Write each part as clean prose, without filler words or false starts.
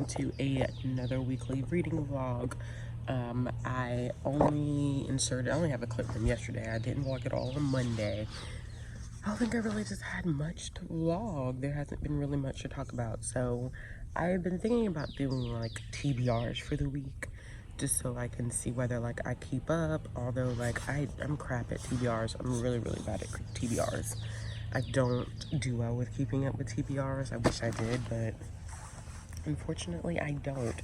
welcome to another weekly reading vlog. I only have a clip from yesterday. I didn't vlog at all on Monday. I don't think I really just had much to vlog. There hasn't been really much to talk about. So I've been thinking about doing like TBRs for the week, just so I can see whether like I keep up. Although like I'm crap at TBRs. I'm really bad at TBRs. I don't do well with keeping up with TBRs. I wish I did, but unfortunately I don't.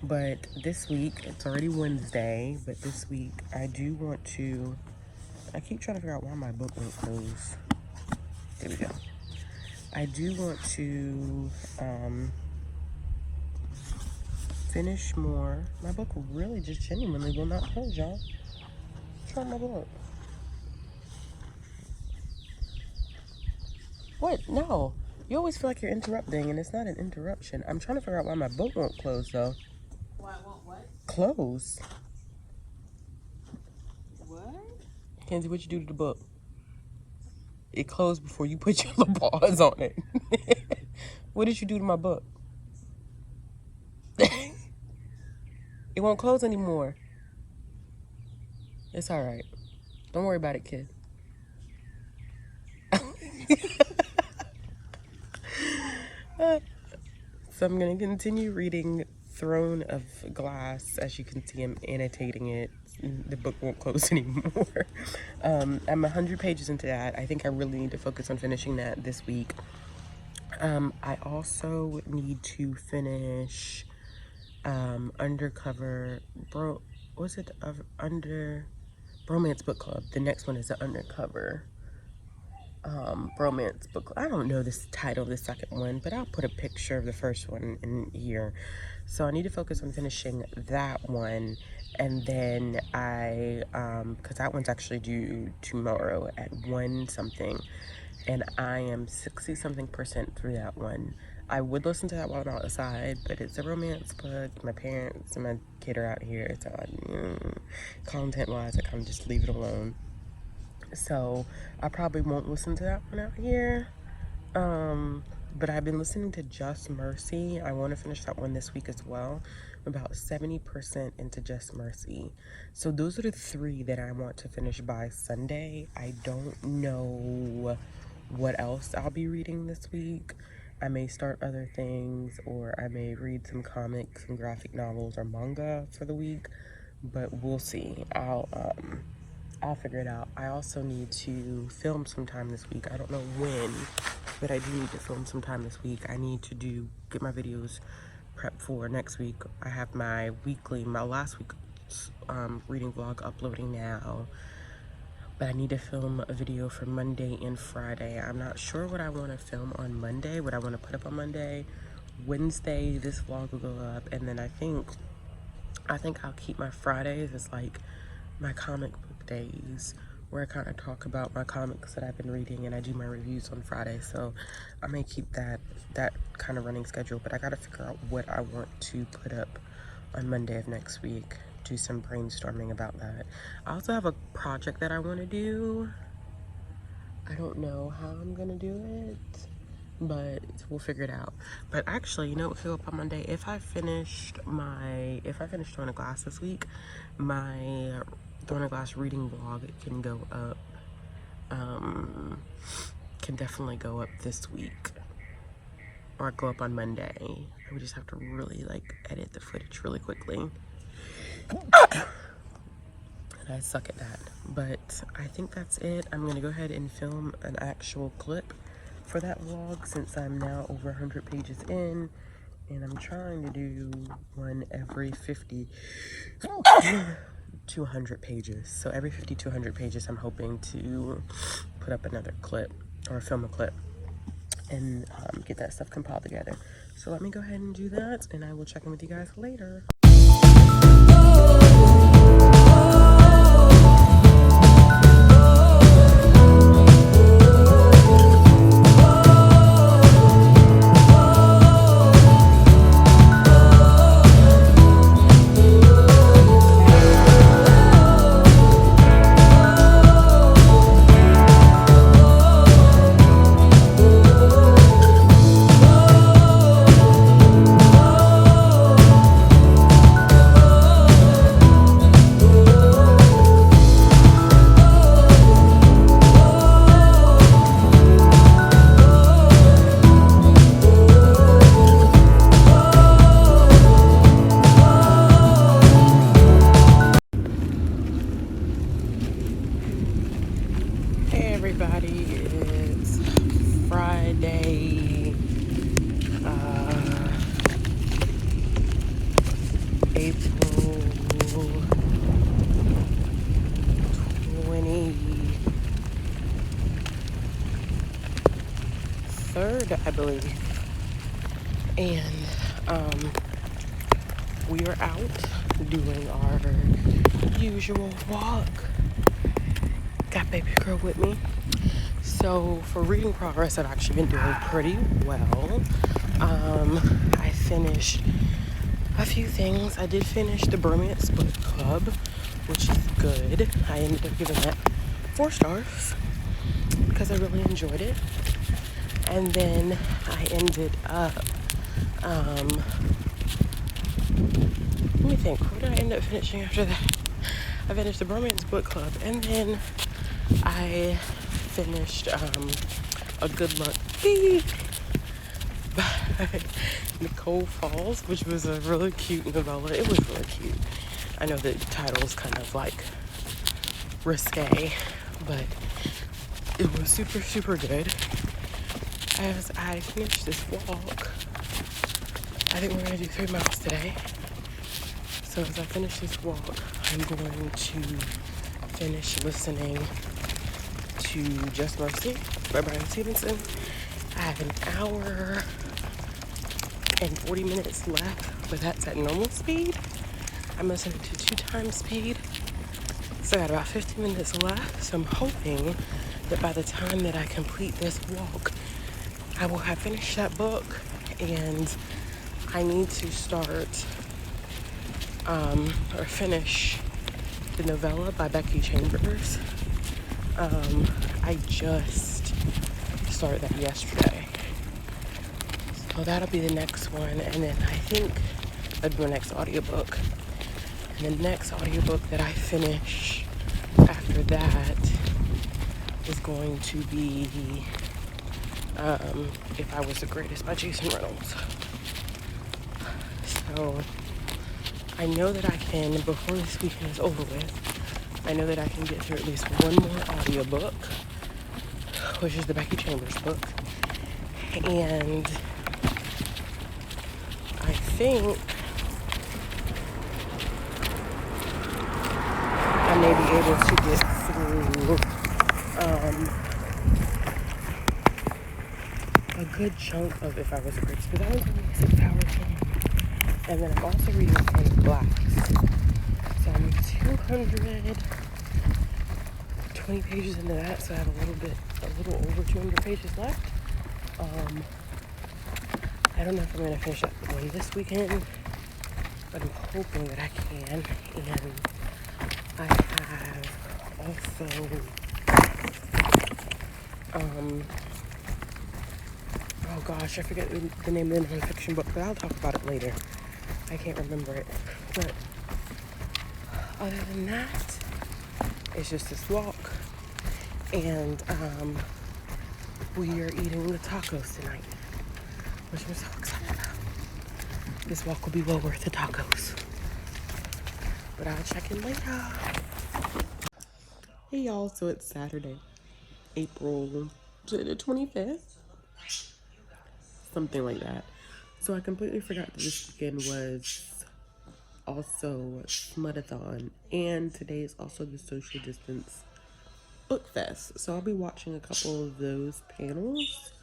But this week, it's already Wednesday, but this week I do want to, I keep trying to figure out why my book won't close. There we go. I do want to finish more. My book really just genuinely will not close, y'all. Try my book. What? No. You always feel like you're interrupting, and it's not an interruption. I'm trying to figure out why my book won't close, though. Why it won't what? Close. What? Kenzie, what you do to the book? It closed before you put your little paws on it. What did you do to my book? It won't close anymore. It's all right. Don't worry about it, kid. So I'm going to continue reading Throne of Glass. As you can see, I'm annotating it. The book won't close anymore. I'm 100 pages into that. I think I really need to focus on finishing that this week. I also need to finish Undercover Bromance Book Club. The next one is the Undercover Bromance Book. I don't know this title of the second one, but I'll put a picture of the first one in here. So I need to focus on finishing that one, and then because that one's actually due tomorrow at 1 something, and I am 60-something% through that one. I would listen to that while I'm outside, but it's a romance book. My parents and my kid are out here, so content-wise, I kind of just leave it alone. So I probably won't listen to that one out here. But I've been listening to Just Mercy. I want to finish that one this week as well. I'm about 70% into Just Mercy. So those are the 3 that I want to finish by Sunday. I don't know what else I'll be reading this week. I may start other things, or I may read some comics, some graphic novels, or manga for the week, but we'll see. I'll figure it out. I also need to film sometime this week. I don't know when, but I do need to film sometime this week. I need to get my videos prepped for next week. I have my last week's reading vlog uploading now, but I need to film a video for Monday and Friday. I'm not sure what I want to film on Monday, what I want to put up on Monday. Wednesday, this vlog will go up, and then I think I'll keep my Fridays as like my comic book days, where I kind of talk about my comics that I've been reading, and I do my reviews on Friday. So I may keep that kind of running schedule, but I gotta figure out what I want to put up on Monday of next week. Do some brainstorming about that. I also have a project that I want to do. I don't know how I'm gonna do it, but we'll figure it out. But actually, you know what could go up on Monday? If I finished Throne of Glass this week, my Throne of Glass reading vlog can go up, can definitely go up this week, or go up on Monday. I would just have to really like edit the footage really quickly. And I suck at that, but I think that's it. I'm gonna go ahead and film an actual clip for that vlog, since I'm now over 100 pages in, and I'm trying to do one every 50 to 100 pages. So every 50 to 100 pages, I'm hoping to put up another clip, or film a clip, and get that stuff compiled together. So let me go ahead and do that, and I will check in with you guys later. everybody. It's Friday, April 23rd, I believe. And we are out doing our usual walk. Got baby girl with me. So for reading progress, I've actually been doing pretty well. I finished a few things. I did finish the Bromance Book Club, which is good. I ended up giving that 4 stars because I really enjoyed it. And then I ended up, let me think, what did I end up finishing after that? I finished the Bromance Book Club, and then I finished A Good Luck Beat by Nicole Falls, which was a really cute novella. It was really cute. I know the title's kind of like risque, but it was super, super good. As I finish this walk, I think we're gonna do 3 miles today. So as I finish this walk, I'm going to finish listening to Just Mercy by Brian Stevenson. I have an hour and 40 minutes left, but that's at normal speed. I'm listening to 2 times speed. So I got about 15 minutes left. So I'm hoping that by the time that I complete this walk, I will have finished that book, and I need to start or finish the novella by Becky Chambers. I just started that yesterday. So that'll be the next one, and then I think that'll be my next audiobook. And the next audiobook that I finish after that is going to be If I Was the Greatest by Jason Reynolds. So I know that I can, before this weekend is over with, I know that I can get through at least one more audiobook, which is the Becky Chambers book. And I think I may be able to get through a good chunk of If I Was the Greatest, because that one's only 6 hours long. And then I'm also reading Son of Blacks. So I'm 220 pages into that, so I have a little over 200 pages left. I don't know if I'm going to finish that one this weekend, but I'm hoping that I can. And I have also, oh gosh, I forget the name of the nonfiction book, but I'll talk about it later. I can't remember it. But other than that, it's just this walk. And we are eating the tacos tonight, which I'm so excited about. This walk will be well worth the tacos. But I'll check in later. Hey y'all, so it's Saturday, April the 25th? Something like that. So I completely forgot that this weekend was also Smutathon, and today is also the social distance book fest. So I'll be watching a couple of those panels,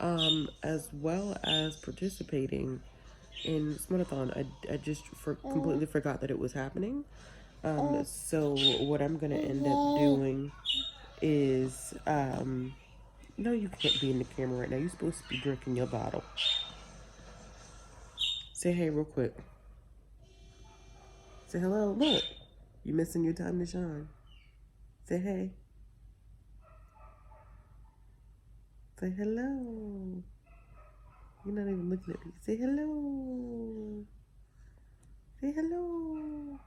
as well as participating in Smutathon. I just completely forgot that it was happening. So what I'm gonna end up doing is, no, you can't be in the camera right now. You're supposed to be drinking your bottle. Say hey real quick. Say hello. Look, you're missing your time to shine. Say hey. Say hello. You're not even looking at me. Say hello. Say hello.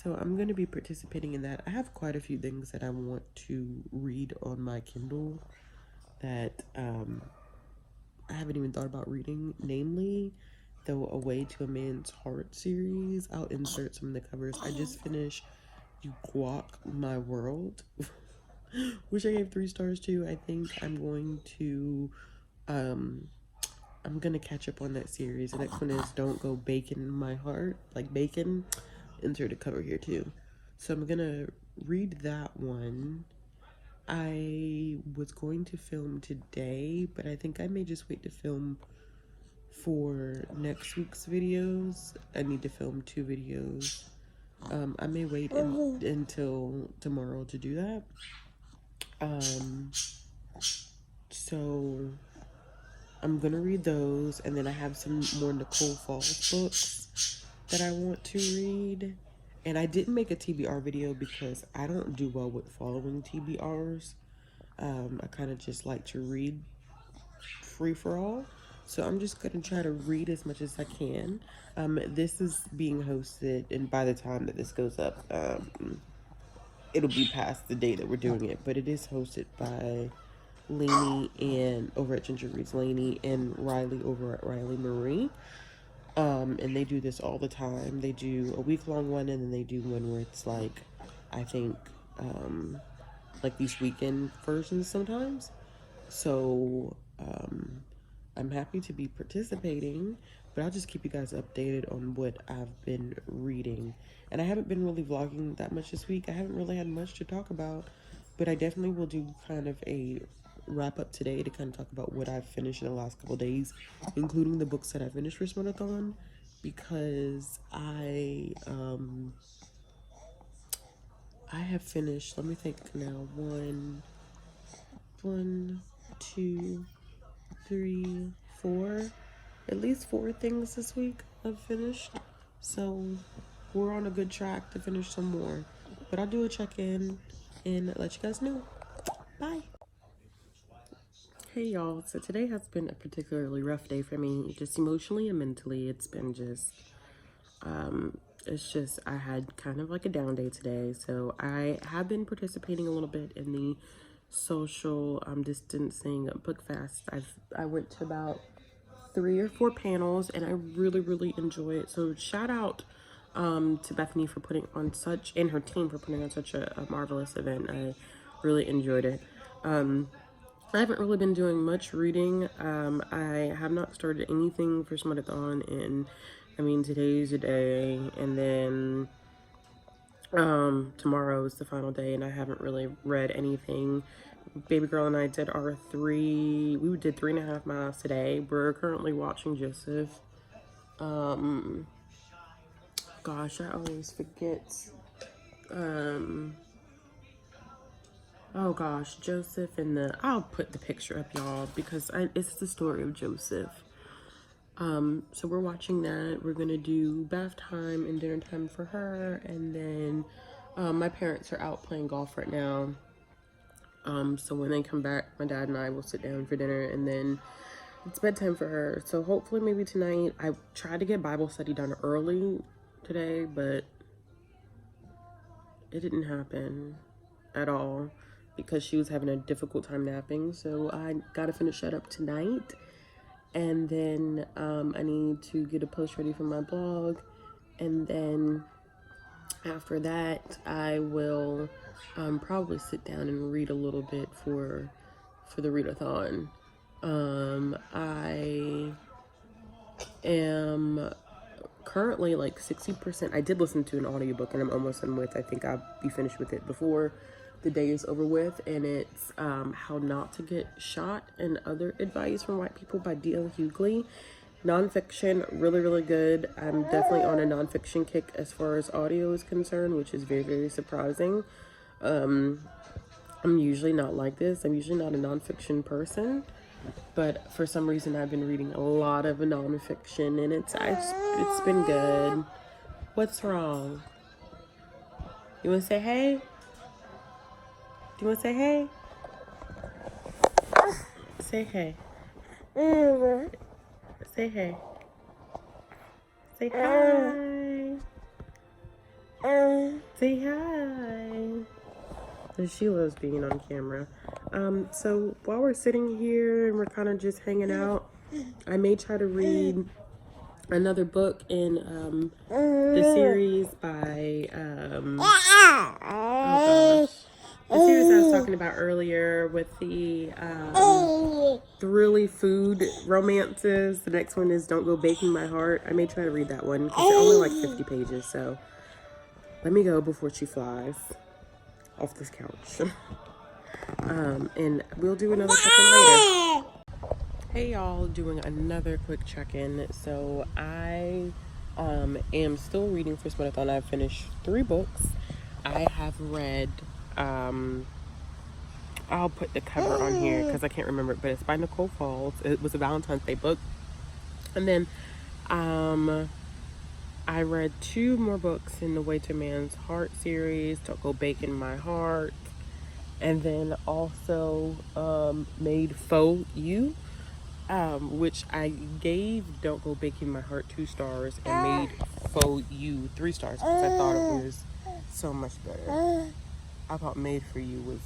So I'm going to be participating in that. I have quite a few things that I want to read on my Kindle that I haven't even thought about reading. Namely, the A Way to a Man's Heart series. I'll insert some of the covers. I just finished You Guac My World. which I gave 3 stars to. I think I'm going to I'm gonna catch up on that series. The next one is Don't Go Bacon My Heart, like bacon. Insert a cover here too. So I'm gonna read that one. I was going to film today, but I think I may just wait to film for next week's videos. I need to film 2 videos. I may wait until tomorrow to do that. So I'm gonna read those, and then I have some more Nicole Falls books that I want to read. And I didn't make a TBR video because I don't do well with following TBRs. I kind of just like to read free for all. So I'm just gonna try to read as much as I can. This is being hosted, and by the time that this goes up, it'll be past the day that we're doing it. But it is hosted by Lainey and over at Ginger Reads Lainey and Riley over at Riley Marie. And they do this all the time. They do a week-long one, and then they do one where it's like, I think, like these weekend versions sometimes. So, I'm happy to be participating, but I'll just keep you guys updated on what I've been reading. And I haven't been really vlogging that much this week. I haven't really had much to talk about, but I definitely will do kind of a wrap up today to kind of talk about what I've finished in the last couple days, including the books that I finished for Smutathon, because I have finished, let me think now, one, two, three, four, at least 4 things this week I've finished. So we're on a good track to finish some more. But I'll do a check-in and let you guys know. Bye. Hey y'all, so today has been a particularly rough day for me, just emotionally and mentally. It's been just, I had kind of like a down day today. So I have been participating a little bit in the social distancing book fast. I went to about 3 or 4 panels, and I really enjoy it. So shout out to Bethany for putting on such, and her team for putting on such a marvelous event. I really enjoyed it. I haven't really been doing much reading. I have not started anything for Smutathon, and I mean, today's the day, and then tomorrow is the final day, and I haven't really read anything. Baby girl and I did we did 3.5 miles today. We're currently watching Joseph. Gosh, I always forget. Oh gosh, Joseph and I'll put the picture up, y'all, because it's the story of Joseph. So we're watching that. We're gonna do bath time and dinner time for her, and then my parents are out playing golf right now. So when they come back, my dad and I will sit down for dinner, and then it's bedtime for her. So hopefully maybe tonight. I tried to get Bible study done early today, but it didn't happen at all because she was having a difficult time napping. So I gotta finish that up tonight. And then I need to get a post ready for my blog. And then after that, I will probably sit down and read a little bit for the readathon. I am currently like 60%. I did listen to an audiobook, and I'm almost done with. I think I'll be finished with it before the day is over with, and it's How Not to Get Shot and Other Advice from White People by D.L. Hughley. Nonfiction, really good. I'm definitely on a nonfiction kick as far as audio is concerned, which is very surprising. I'm usually not like this. I'm usually not a nonfiction person, but for some reason I've been reading a lot of nonfiction, and it's been good. What's wrong? You want to say hey? Do you want to say hey? Say hey. Say hey. Say hi. Say hi. Sheila's being on camera. So while we're sitting here and we're kind of just hanging out, I may try to read another book in the series by oh gosh, The series I was talking about earlier with the thrilly food romances. The next one is Don't Go Baking My Heart. I may try to read that one because they're only like 50 pages. So let me go before she flies off this couch. And we'll do another check-in later. Hey y'all, doing another quick check-in. So I am still reading for Smutathon. I've finished 3 books. I have read I'll put the cover on here because I can't remember it, but it's by Nicole Falls. It was a Valentine's Day book. And then I read 2 more books in the Way to Man's Heart series, Don't Go Baking My Heart, and then also made Faux You, which I gave Don't Go Baking My Heart 2 stars and made Faux You 3 stars because I thought it was so much better. I thought Made for You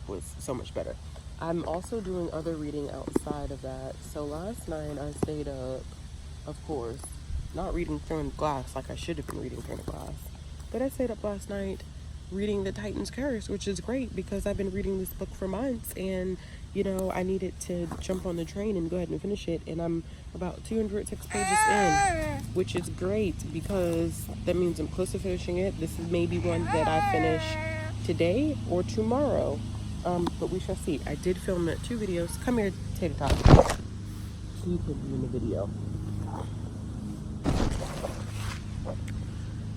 was so much better. I'm also doing other reading outside of that. So last night I stayed up, of course, not reading Through Glass like I should have been reading Through Glass, but I stayed up last night reading The Titan's Curse, which is great because I've been reading this book for months and you know I needed to jump on the train and go ahead and finish it, and I'm about 206 pages in, which is great because that means I'm close to finishing it. This is maybe one that I finish today or tomorrow, but we shall see. I did film 2 videos. Come here, Tater Tot, so you can be in the video.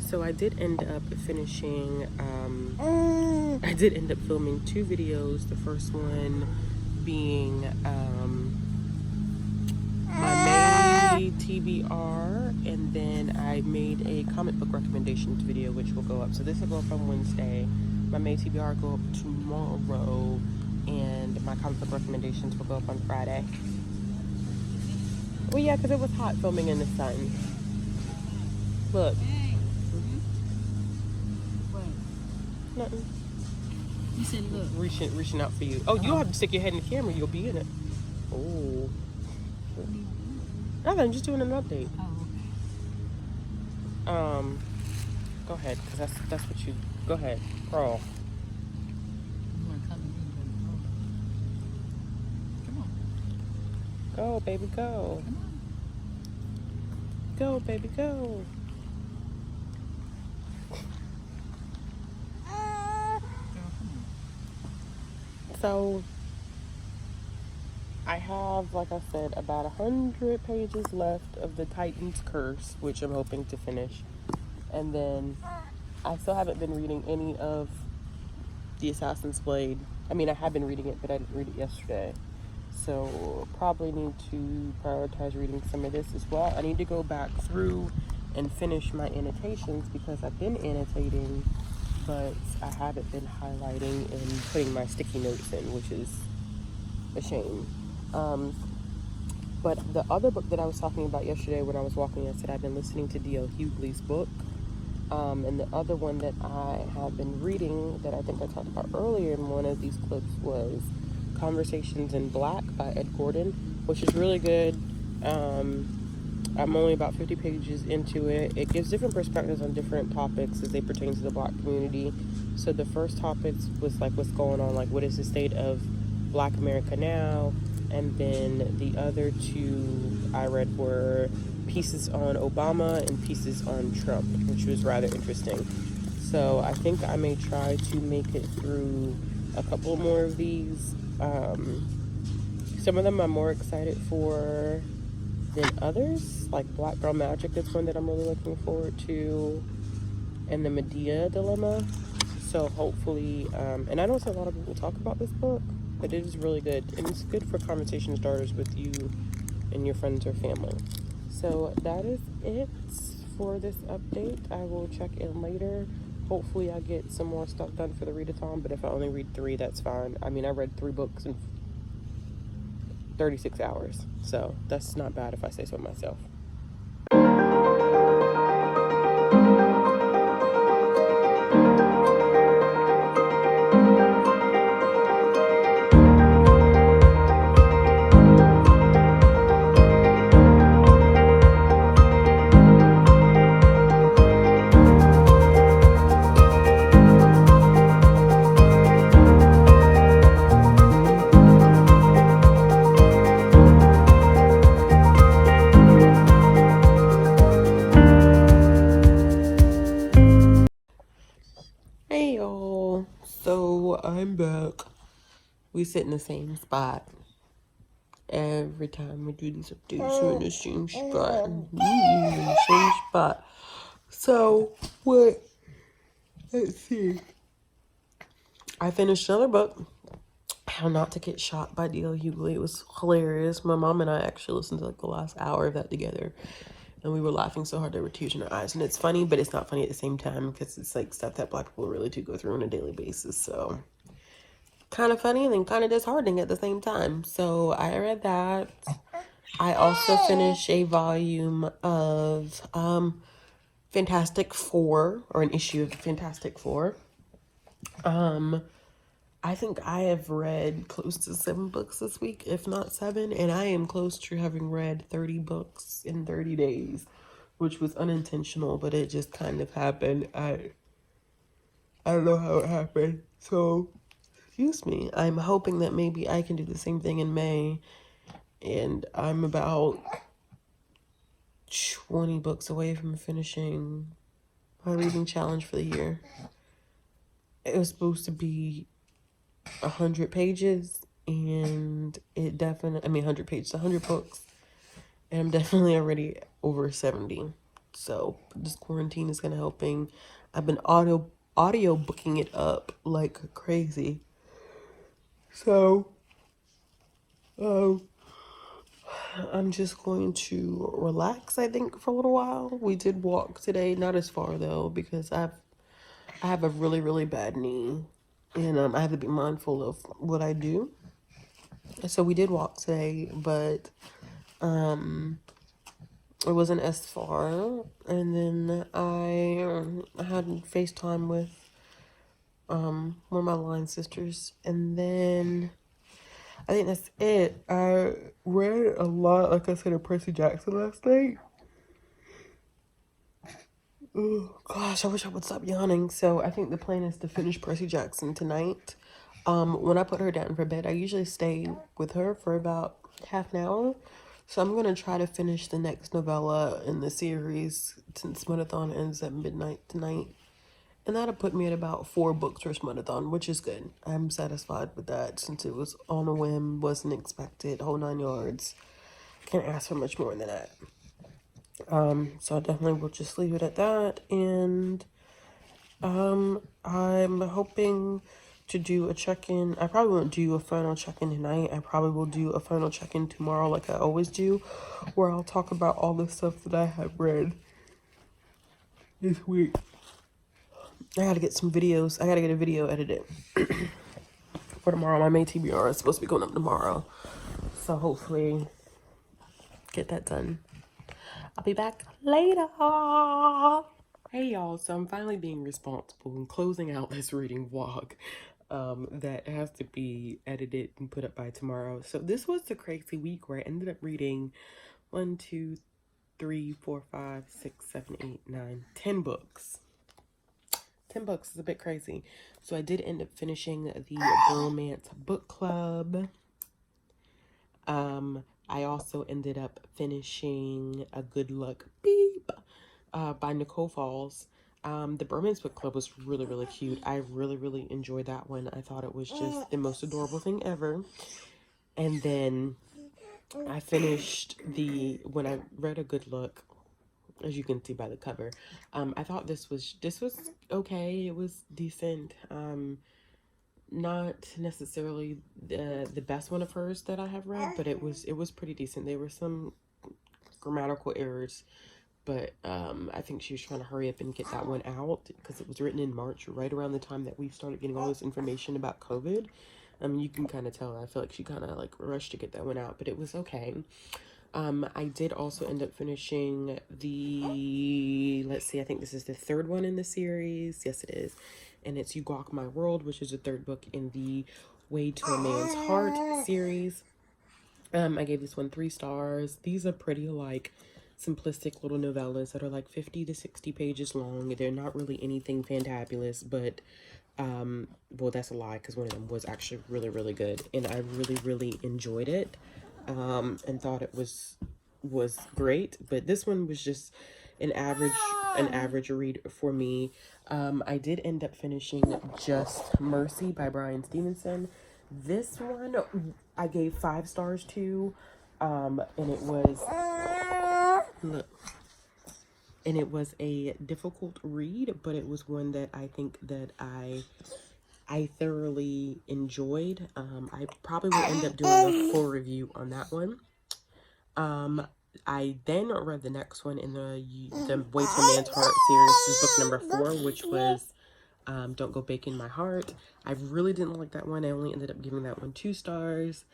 So I did end up finishing, I did end up filming 2 videos. The first one being my May TBR, and then I made a comic book recommendations video which will go up. So this will go up on Wednesday. My May TBR will go up tomorrow, and my comic book recommendations will go up on Friday. Well, yeah, because it was hot filming in the sun. Look. Nothing. You said look. Reaching out for you. Oh, you don't have to stick your head in the camera. You'll be in it. Oh. Nothing. I'm just doing an update. Oh, okay. Go ahead, because that's what you. Go ahead. Crawl. You want to come in? Come on. Go, baby, go. Come on. Go, baby, go. So I have, like I said, about 100 pages left of the Titan's Curse, which I'm hoping to finish. And then I still haven't been reading any of the Assassin's Blade. I mean, I have been reading it, but I didn't read it yesterday. So probably need to prioritize reading some of this as well. I need to go back through and finish my annotations because I've been annotating, but I haven't been highlighting and putting my sticky notes in, which is a shame. But the other book that I was talking about yesterday when I was walking, I said I've been listening to D.L. Hughley's book. And the other one that I have been reading that I think I talked about earlier in one of these clips was Conversations in Black by Ed Gordon, which is really good. I'm only about 50 pages into it. It gives different perspectives on different topics as they pertain to the Black community. So the first topic was like what's going on, like what is the state of Black America now, and then the other 2 I read were pieces on Obama and pieces on Trump, which was rather interesting. So I think I may try to make it through a couple more of these. Some of them I'm more excited for than others, like Black Girl Magic is one that I'm really looking forward to, and the Medea Dilemma. So hopefully, and I don't see a lot of people talk about this book, but it is really good, and it's good for conversation starters with you and your friends or family. So that is it for this update. I will check in later. Hopefully I get some more stuff done for the readathon, but if I only read 3, that's fine. I mean, I read 3 books in 36 hours, so that's not bad if I say so myself. We sit in the same spot. Every time we do these updates, we're in the same spot. In the same spot. So, what? Let's see. I finished another book, How Not to Get Shot by D.L. Hughley. It was hilarious. My mom and I actually listened to like the last hour of that together. And we were laughing so hard there were tears in our eyes. And it's funny, but it's not funny at the same time because it's like stuff that Black people really do go through on a daily basis. So, kind of funny and then kind of disheartening at the same time. So, I read that. I also finished a volume of Fantastic Four, or an issue of Fantastic Four. I think I have read close to 7 books this week, if not 7, and I am close to having read 30 books in 30 days, which was unintentional, but it just kind of happened. I don't know how it happened. So, excuse me. I'm hoping that maybe I can do the same thing in May, and I'm about 20 books away from finishing my reading challenge for the year. It was supposed to be 100 pages, and it definitely, 100 pages, 100 books, and I'm definitely already over 70. So this quarantine is kind of helping. I've been audio booking it up like crazy. So, I'm just going to relax, I think, for a little while. We did walk today, not as far though, because I have a really, really bad knee, and I have to be mindful of what I do. So we did walk today, but it wasn't as far. And then I had FaceTime with one of my line sisters, and then I think that's it. I read a lot, like I said, of Percy Jackson last night. Oh, gosh, I wish I would stop yawning. So I think the plan is to finish Percy Jackson tonight. When I put her down for bed, I usually stay with her for about half an hour. So I'm going to try to finish the next novella in the series since Smutathon ends at midnight tonight. And that'll put me at about 4 books for Smutathon, which is good. I'm satisfied with that since it was on a whim, wasn't expected, whole 9 yards. Can't ask for much more than that. So I definitely will just leave it at that. And I'm hoping to do a check-in. I probably won't do a final check-in tonight. I probably will do a final check-in tomorrow like I always do, where I'll talk about all the stuff that I have read this week. I gotta get some videos. I gotta get a video edited for tomorrow. My main TBR is supposed to be going up tomorrow. So hopefully get that done. I'll be back later. Hey y'all, so I'm finally being responsible and closing out this reading vlog that has to be edited and put up by tomorrow. So this was the crazy week where I ended up reading 1, 2, 3, 4, 5, 6, 7, 8, 9, 10 books. 10 books is a bit crazy. So I did end up finishing the Bromance Book Club. I also ended up finishing A Good Luck Beep by Nicole Falls. The Bromance Book Club was really, really cute. I really, really enjoyed that one. I thought it was just the most adorable thing ever. And then I finished when I read A Good Look, as you can see by the cover, I thought this was okay. It was decent. Not necessarily the best one of hers that I have read, but it was pretty decent. There were some grammatical errors, but I think she was trying to hurry up and get that one out because it was written in March, right around the time that we started getting all this information about COVID. You can kind of tell. I feel like she kind of like rushed to get that one out, but it was okay. I did also end up finishing let's see, I think this is the 3rd one in the series. Yes, it is. And it's You Walk My World, which is the 3rd book in the Way to a Man's Heart series. I gave this one 3 stars. These are pretty, like, simplistic little novellas that are like 50 to 60 pages long. They're not really anything fantabulous, but, well, that's a lie because one of them was actually really, really good. And I really, really enjoyed it. And thought it was great, but this one was just an average read for me. I did end up finishing Just Mercy by Bryan Stevenson. This one I gave 5 stars to, and it was, look, and it was a difficult read, but it was one that I think that I thoroughly enjoyed. I probably will end up doing a full review on that one. I then read the next one in the Way to a Man's Heart series. This is book number 4, which was Don't Go Baking My Heart. I really didn't like that one. I only ended up giving that one 2 stars.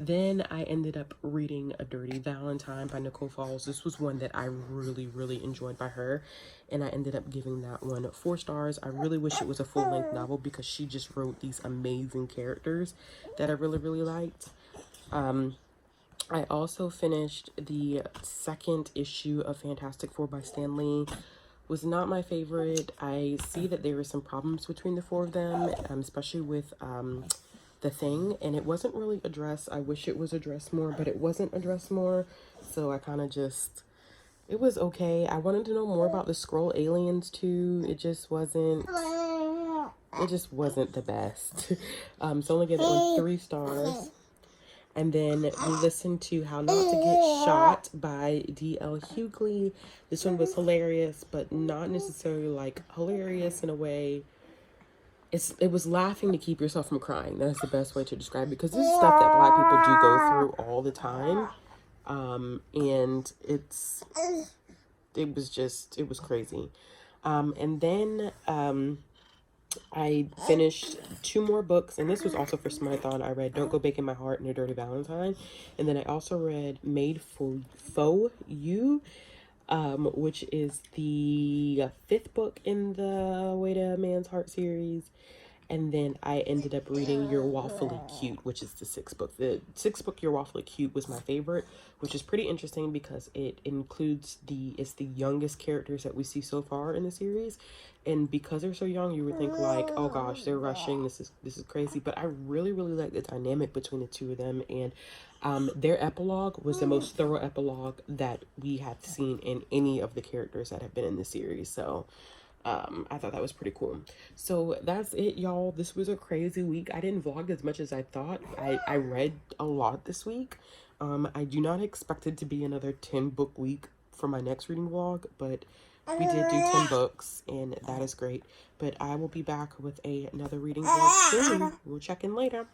Then I ended up reading A Dirty Valentine by Nicole Falls. This was one that I really, really enjoyed by her, and I ended up giving that one 4 stars. I really wish it was a full-length novel because she just wrote these amazing characters that I really, really liked. I also finished the 2nd issue of Fantastic Four by Stan Lee. Was not my favorite. I see that there were some problems between the 4 of them, especially with the Thing, and it wasn't really addressed. I wish it was addressed more, but it wasn't addressed more, so I kind of just, it was okay. I wanted to know more about the Skrull aliens too. It just wasn't the best. So only gave it like 3 stars. And then we listened to How Not to Get Shot by D.L. Hughley. This one was hilarious, but not necessarily like hilarious in a way. It was laughing to keep yourself from crying. That's the best way to describe it, because this is stuff that Black people do go through all the time. And it was crazy. And then I finished 2 more books, and this was also for Smutathon. I read Don't Go Baking My Heart and A Dirty Valentine. And then I also read Made for You, which is the 5th book in the Way to a Man's Heart series. And then I ended up reading You're Waffly Cute, which is the 6th book. The 6th book, You're Waffly Cute, was my favorite, which is pretty interesting because it includes it's the youngest characters that we see so far in the series. And because they're so young, you would think like, oh gosh, they're rushing. This is crazy. But I really, really like the dynamic between the 2 of them. And their epilogue was the most thorough epilogue that we have seen in any of the characters that have been in the series. So I thought that was pretty cool. So that's it, y'all. This was a crazy week. I didn't vlog as much as I thought. I read a lot this week. I do not expect it to be another 10-book week for my next reading vlog, but we did do 10 books, and that is great. But I will be back with another reading vlog soon. We'll check in later.